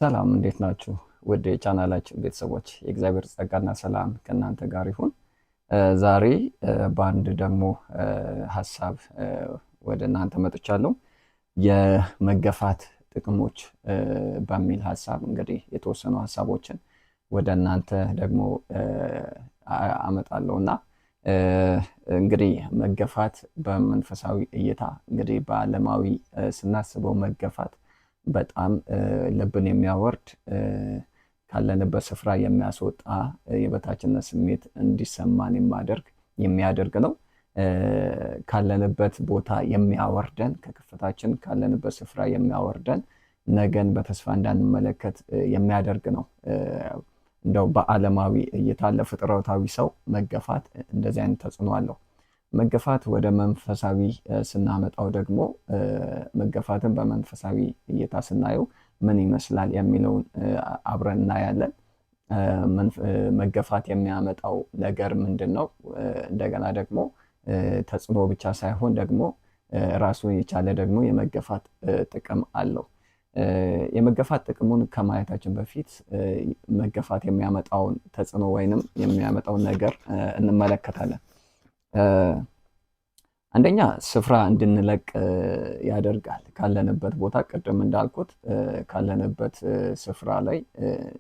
ሰላም እንዴት ናችሁ? ውድ የቻናላችን ቤተሰቦች የእግዚአብሔር ጸጋና ሰላም ከእናንተ ጋር ይሁን። ዛሬ በአንድ ደግሞ ሀሳብ ወደ እናንተ መጥቻለሁ። የመገፋት ጥቅሞች በሚል ሀሳብ እንግዲህ የተወሰኑ ሀሳቦችን ወደ እናንተ ደግሞ አመጣለሁ እና እንግዲህ መገፋት በመንፈሳዊ እይታ እንግዲህ በዓለማዊ ስናስበው መገፋት በጣም ልብን የሚያወርድ ካለንበት ስፍራ የሚያስወጣ የበታችነት ስሜት እንዲሰማን የሚያደርግ ነው። ካለንበት ቦታ የሚያወርደን ከከፍታችን ካለንበት ስፍራ የሚያወርደን ነገን በተስፋ እንዳንመለከት የሚያደርግ ነው። እንደው በዓለማዊ እይታ ለፍጥረታዊ ሰው መገፋት እንደዚህ አይነት ተጽዕኖ አለው። መገፋት ወደ መንፈሳዊ ስናመጣው ደግሞ መገፋትን በመንፈሳዊ እይታ ስናየው ምን ይመስላል የሚለውን አብረን እናያለን። መገፋት የሚያመጣው ነገር ምንድነው? እንደገና ደግሞ ተጽዕኖ ብቻ ሳይሆን ደግሞ ራሱን የቻለ ደግሞ የመገፋት ጥቅም አለው። የመገፋት ጥቅሙን ከማየታችን በፊት መገፋት የሚያመጣውን ተጽዕኖ ወይንም የሚያመጣውን ነገር እንመለከታለን። አንደኛ ስፍራ እንድንለቅ ያደርጋል። ካለንበት ቦታ ቅድም እንዳልኩት ካለንበት ስፍራ ላይ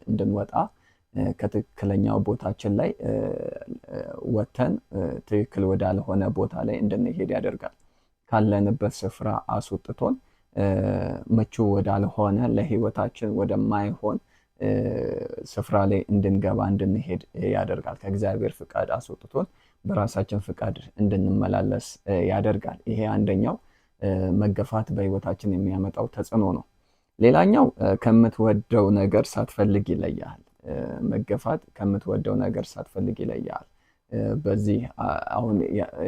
እንድንወጣ ከትክክለኛው ቦታችን ላይ ወጥተን ትክክል ወዳልሆነ ቦታ ላይ እንድንሄድ ያደርጋል። ካለንበት ስፍራ አስወጥቶን ምቹ ወዳልሆነ ለህይወታችን ወደማይሆን ስፍራ ላይ እንድንገባ እንድንሄድ ያደርጋል። ከእግዚአብሔር ፍቃድ አስወጥቶን በራሳችን ፍቃድ እንድንመላለስ ያደርጋል። ይሄ አንደኛው መገፋት በህይወታችን የሚያመጣው ተጽዕኖ ነው። ሌላኛው ከምትወደው ነገር ሳትፈልግ ይለያል። መገፋት ከምትወደው ነገር ሳትፈልግ ይለያል። በዚህ አሁን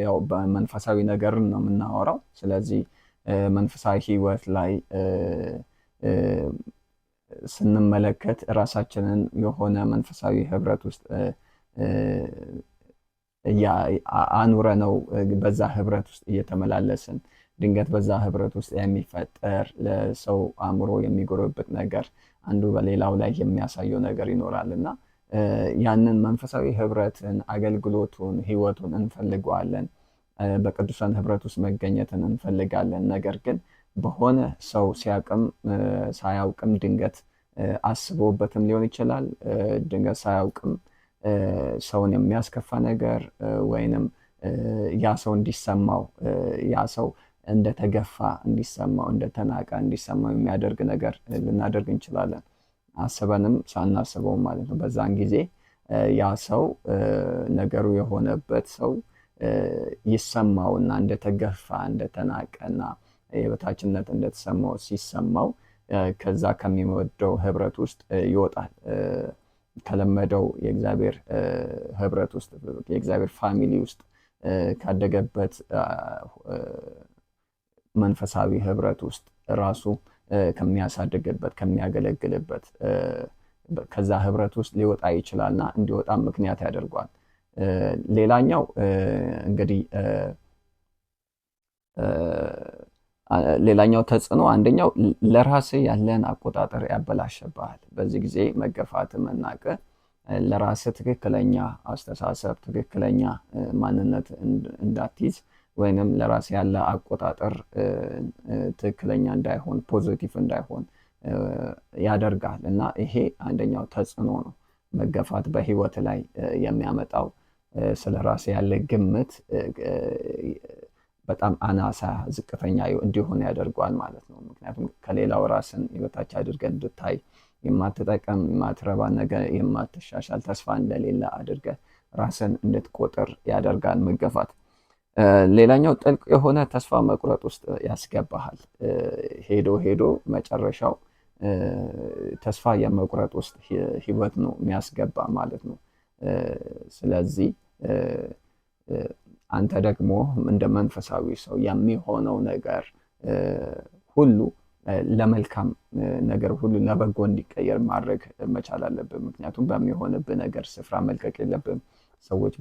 ያው በመንፈሳዊ ነገር ነው የምናወራው። ስለዚህ መንፈሳዊ ህይወት ላይ ስንመለከት ራሳችንን የሆነ መንፈሳዊ ህብረት ውስጥ አኑረ ነው በዛ ህብረት ውስጥ እየተመላለስን ድንገት በዛ ህብረት ውስጥ የሚፈጠር ለሰው አእምሮ የሚጎረብጥ ነገር አንዱ በሌላው ላይ የሚያሳየው ነገር ይኖራልና ያንን መንፈሳዊ ህብረትን፣ አገልግሎቱን፣ ህይወቱን እንፈልገዋለን። በቅዱሳን ህብረት ውስጥ መገኘትን እንፈልጋለን። ነገር ግን በሆነ ሰው ሳያውቅም ድንገት አስቦበትም ሊሆን ይችላል። ድንገት ሳያውቅም ሰውን የሚያስከፋ ነገር ወይንም ያ ሰው እንዲሰማው ያ ሰው እንደተገፋ እንዲሰማው እንደተናቀ እንዲሰማው የሚያደርግ ነገር ልናደርግ እንችላለን። አስበንም ሳናስበው ማለት ነው። በዛን ጊዜ ያ ሰው ነገሩ የሆነበት ሰው ይሰማውና እንደተገፋ እንደተናቀና የበታችነት እንደተሰማው ሲሰማው ከዛ ከሚወደው ህብረት ውስጥ ይወጣል። ከለመደው የእግዚአብሔር ህብረት ውስጥ የእግዚአብሔር ፋሚሊ ውስጥ ካደገበት መንፈሳዊ ህብረት ውስጥ ራሱ ከሚያሳድግበት ከሚያገለግልበት ከዛ ህብረት ውስጥ ሊወጣ ይችላልና እንዲወጣ ምክንያት ያደርገዋል። ሌላኛው እንግዲህ ሌላኛው ተጽዕኖ አንደኛው ለራስህ ያለን አቆጣጠር ያበላሽብሃል። በዚህ ጊዜ መገፋት መናቅ ለራስህ ትክክለኛ አስተሳሰብ ትክክለኛ ማንነት እንዳትይዝ ወይንም ለራስህ ያለ አቆጣጠር ትክክለኛ እንዳይሆን ፖዚቲቭ እንዳይሆን ያደርጋል እና ይሄ አንደኛው ተጽዕኖ ነው። መገፋት በህይወት ላይ የሚያመጣው ስለ ራስህ ያለ ግምት በጣም አናሳ ዝቅተኛ እንዲሆን ያደርገዋል ማለት ነው። ምክንያቱም ከሌላው ራስን የበታች አድርገህ እንድታይ የማትጠቀም የማትረባ ነገር የማትሻሻል ተስፋ እንደሌለ አድርገህ ራስን እንድትቆጥር ያደርጋል መገፋት። ሌላኛው ጥልቅ የሆነ ተስፋ መቁረጥ ውስጥ ያስገባሃል። ሄዶ መጨረሻው ተስፋ የመቁረጥ ውስጥ ህይወት ነው የሚያስገባ ማለት ነው። ስለዚህ አንተ ደግሞ እንደ መንፈሳዊ ሰው የሚሆነው ነገር ሁሉ ለመልካም ነገር ሁሉ ለበጎ እንዲቀየር ማድረግ መቻል አለብህ። ምክንያቱም በሚሆንብህ ነገር ስፍራ መልቀቅ የለብህም። ሰዎች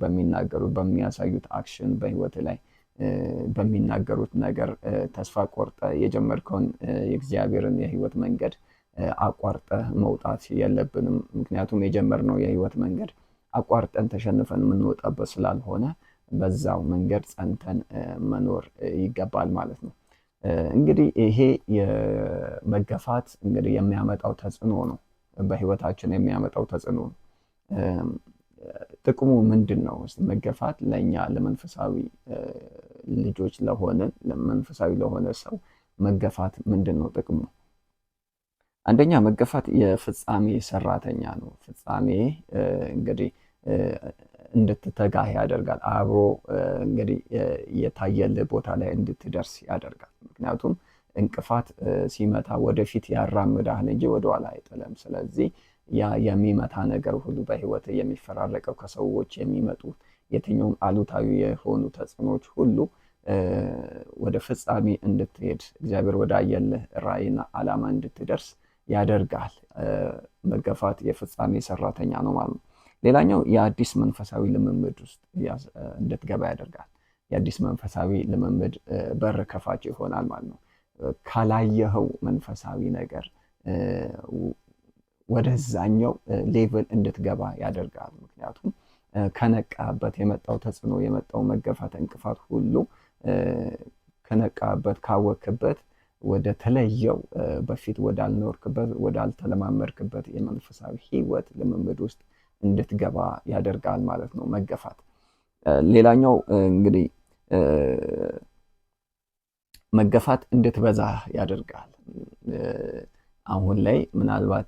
በሚያሳዩት አክሽን በህይወት ላይ በሚናገሩት ነገር ተስፋ ቆርጠ የጀመርከውን የእግዚአብሔርን የህይወት መንገድ አቋርጠህ መውጣት የለብንም። ምክንያቱም የጀመርነው የህይወት መንገድ አቋርጠን ተሸንፈን የምንወጣበት ስላልሆነ በዛው መንገድ ጸንተን መኖር ይገባል ማለት ነው። እንግዲህ ይሄ የመገፋት እንግዲህ የሚያመጣው ተጽዕኖ ነው፣ በህይወታችን የሚያመጣው ተጽዕኖ ነው። ጥቅሙ ምንድን ነው? መገፋት ለእኛ ለመንፈሳዊ ልጆች ለመንፈሳዊ ለሆነ ሰው መገፋት ምንድን ነው ጥቅሙ? አንደኛ መገፋት የፍጻሜ ሰራተኛ ነው። ፍጻሜ እንግዲህ እንድትተጋህ ያደርጋል። አብሮ እንግዲህ የታየልህ ቦታ ላይ እንድትደርስ ያደርጋል። ምክንያቱም እንቅፋት ሲመታ ወደፊት ያራምዳል እንጂ ወደኋላ አይጥልም። ስለዚህ ያ የሚመታ ነገር ሁሉ በህይወት የሚፈራረቀው ከሰዎች የሚመጡ የትኛውም አሉታዊ የሆኑ ተጽዕኖች ሁሉ ወደ ፍጻሜ እንድትሄድ እግዚአብሔር ወዳየልህ ራዕይና ዓላማ እንድትደርስ ያደርጋል። መገፋት የፍጻሜ ሰራተኛ ነው ማለት ነው። ሌላኛው የአዲስ መንፈሳዊ ልምምድ ውስጥ እንድትገባ ያደርጋል። የአዲስ መንፈሳዊ ልምምድ በር ከፋች ይሆናል ማለት ነው። ካላየኸው መንፈሳዊ ነገር ወደዛኛው ሌቭል እንድትገባ ያደርጋል። ምክንያቱም ከነቃበት የመጣው ተጽዕኖ የመጣው መገፋት እንቅፋት ሁሉ ከነቃበት ካወክበት ወደ ተለየው በፊት ወዳልኖርክበት ወዳልተለማመድክበት የመንፈሳዊ ህይወት ልምምድ ውስጥ እንድትገባ ያደርጋል ማለት ነው መገፋት። ሌላኛው እንግዲህ መገፋት እንድትበዛ ያደርጋል። አሁን ላይ ምናልባት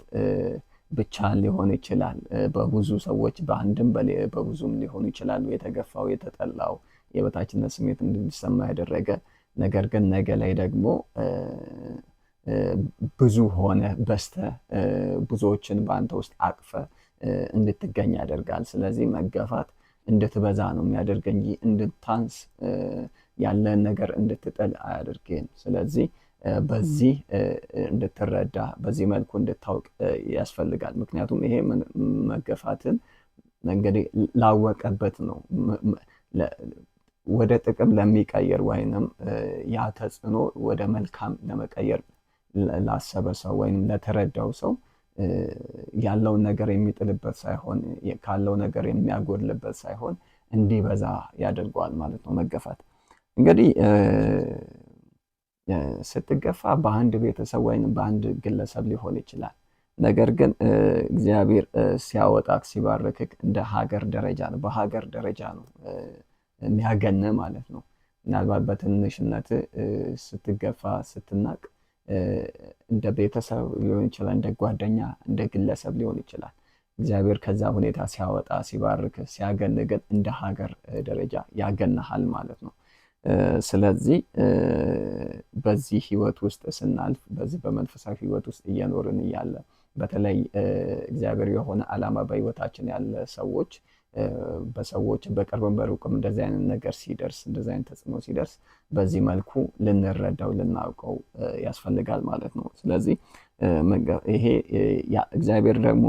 ብቻ ሊሆን ይችላል፣ በብዙ ሰዎች በአንድም በብዙም ሊሆኑ ይችላሉ የተገፋው የተጠላው የበታችነት ስሜት እንዲሰማ ያደረገ። ነገር ግን ነገ ላይ ደግሞ ብዙ ሆነ በስተ ብዙዎችን በአንተ ውስጥ አቅፈ እንድትገኝ ያደርጋል። ስለዚህ መገፋት እንድትበዛ ነው የሚያደርግ እንጂ እንድታንስ ያለን ነገር እንድትጥል አያደርግም። ስለዚህ በዚህ እንድትረዳ በዚህ መልኩ እንድታውቅ ያስፈልጋል። ምክንያቱም ይሄ መገፋትን እንግዲህ ላወቀበት ነው ወደ ጥቅም ለሚቀየር ወይንም ያ ተጽዕኖ ወደ መልካም ለመቀየር ላሰበ ሰው ወይንም ለተረዳው ሰው ያለውን ነገር የሚጥልበት ሳይሆን ካለው ነገር የሚያጎድልበት ሳይሆን እንዲበዛ ያደርገዋል ማለት ነው መገፋት። እንግዲህ ስትገፋ በአንድ ቤተሰብ ወይንም በአንድ ግለሰብ ሊሆን ይችላል። ነገር ግን እግዚአብሔር ሲያወጣክ ሲባርክክ እንደ ሀገር ደረጃ ነው፣ በሀገር ደረጃ ነው የሚያገነ ማለት ነው። ምናልባት በትንሽነት ስትገፋ ስትናቅ እንደ ቤተሰብ ሊሆን ይችላል፣ እንደ ጓደኛ እንደ ግለሰብ ሊሆን ይችላል። እግዚአብሔር ከዛ ሁኔታ ሲያወጣ ሲባርክ ሲያገን ግን እንደ ሀገር ደረጃ ያገናሃል ማለት ነው። ስለዚህ በዚህ ህይወት ውስጥ ስናልፍ በዚህ በመንፈሳዊ ህይወት ውስጥ እየኖርን እያለ በተለይ እግዚአብሔር የሆነ ዓላማ በህይወታችን ያለ ሰዎች በሰዎች በቅርብም በሩቅም እንደዚህ አይነት ነገር ሲደርስ እንደዚህ አይነት ተጽዕኖ ሲደርስ በዚህ መልኩ ልንረዳው ልናውቀው ያስፈልጋል ማለት ነው። ስለዚህ ይሄ እግዚአብሔር ደግሞ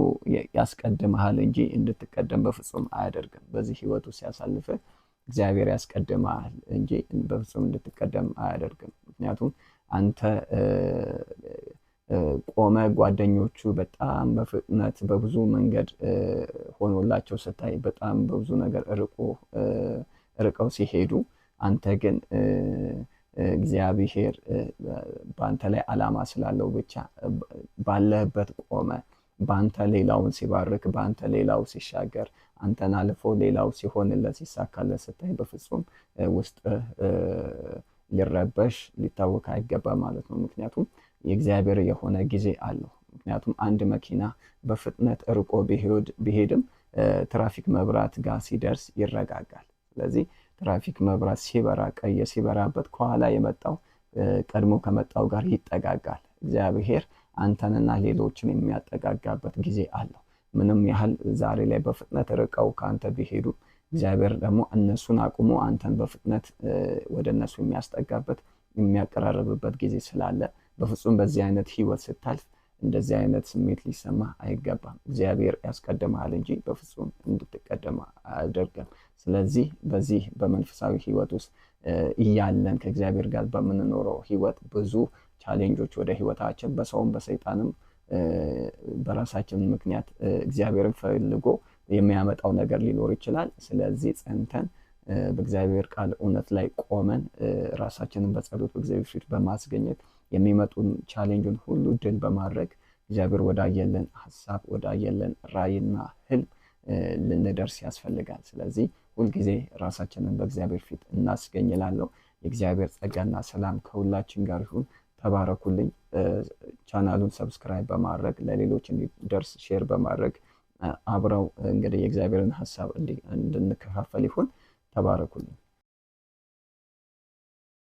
ያስቀድምሃል እንጂ እንድትቀደም በፍጹም አያደርግም። በዚህ ህይወቱ ሲያሳልፍ እግዚአብሔር ያስቀድምሃል እንጂ በፍጹም እንድትቀደም አያደርግም። ምክንያቱም አንተ ቆመ ጓደኞቹ በጣም በፍጥነት በብዙ መንገድ ሆኖላቸው ስታይ በጣም በብዙ ነገር ርቀው ሲሄዱ አንተ ግን እግዚአብሔር በአንተ ላይ ዓላማ ስላለው ብቻ ባለህበት ቆመ በአንተ ሌላውን ሲባርክ በአንተ ሌላው ሲሻገር አንተን አልፎ ሌላው ሲሆንለት ሲሳካለት ስታይ በፍጹም ውስጥ ሊረበሽ ሊታወክ አይገባም ማለት ነው። ምክንያቱም የእግዚአብሔር የሆነ ጊዜ አለው። ምክንያቱም አንድ መኪና በፍጥነት ርቆ ቢሄድም ትራፊክ መብራት ጋር ሲደርስ ይረጋጋል። ስለዚህ ትራፊክ መብራት ሲበራ ቀይ ሲበራበት ከኋላ የመጣው ቀድሞ ከመጣው ጋር ይጠጋጋል። እግዚአብሔር አንተንና ሌሎችን የሚያጠጋጋበት ጊዜ አለው። ምንም ያህል ዛሬ ላይ በፍጥነት ርቀው ከአንተ ቢሄዱ እግዚአብሔር ደግሞ እነሱን አቁሞ አንተን በፍጥነት ወደ እነሱ የሚያስጠጋበት የሚያቀራረብበት ጊዜ ስላለ በፍጹም በዚህ አይነት ህይወት ስታልፍ እንደዚህ አይነት ስሜት ሊሰማ አይገባም። እግዚአብሔር ያስቀድምሃል እንጂ በፍጹም እንድትቀደም አያደርግም። ስለዚህ በዚህ በመንፈሳዊ ህይወት ውስጥ እያለን ከእግዚአብሔር ጋር በምንኖረው ህይወት ብዙ ቻሌንጆች ወደ ህይወታችን በሰውም በሰይጣንም በራሳችን ምክንያት እግዚአብሔርን ፈልጎ የሚያመጣው ነገር ሊኖር ይችላል። ስለዚህ ጸንተን በእግዚአብሔር ቃል እውነት ላይ ቆመን ራሳችንን በጸሎት በእግዚአብሔር ፊት በማስገኘት የሚመጡን ቻሌንጅን ሁሉ ድል በማድረግ እግዚአብሔር ወዳየለን ሀሳብ ወዳየለን ራዕይና ህልም ልንደርስ ያስፈልጋል። ስለዚህ ሁልጊዜ ራሳችንን በእግዚአብሔር ፊት እናስገኝላለሁ። የእግዚአብሔር ጸጋና ሰላም ከሁላችን ጋር ይሁን። ተባረኩልኝ። ቻናሉን ሰብስክራይብ በማድረግ ለሌሎች እንዲደርስ ሼር በማድረግ አብረው እንግዲህ የእግዚአብሔርን ሀሳብ እንድንከፋፈል ይሁን። ተባረኩልኝ።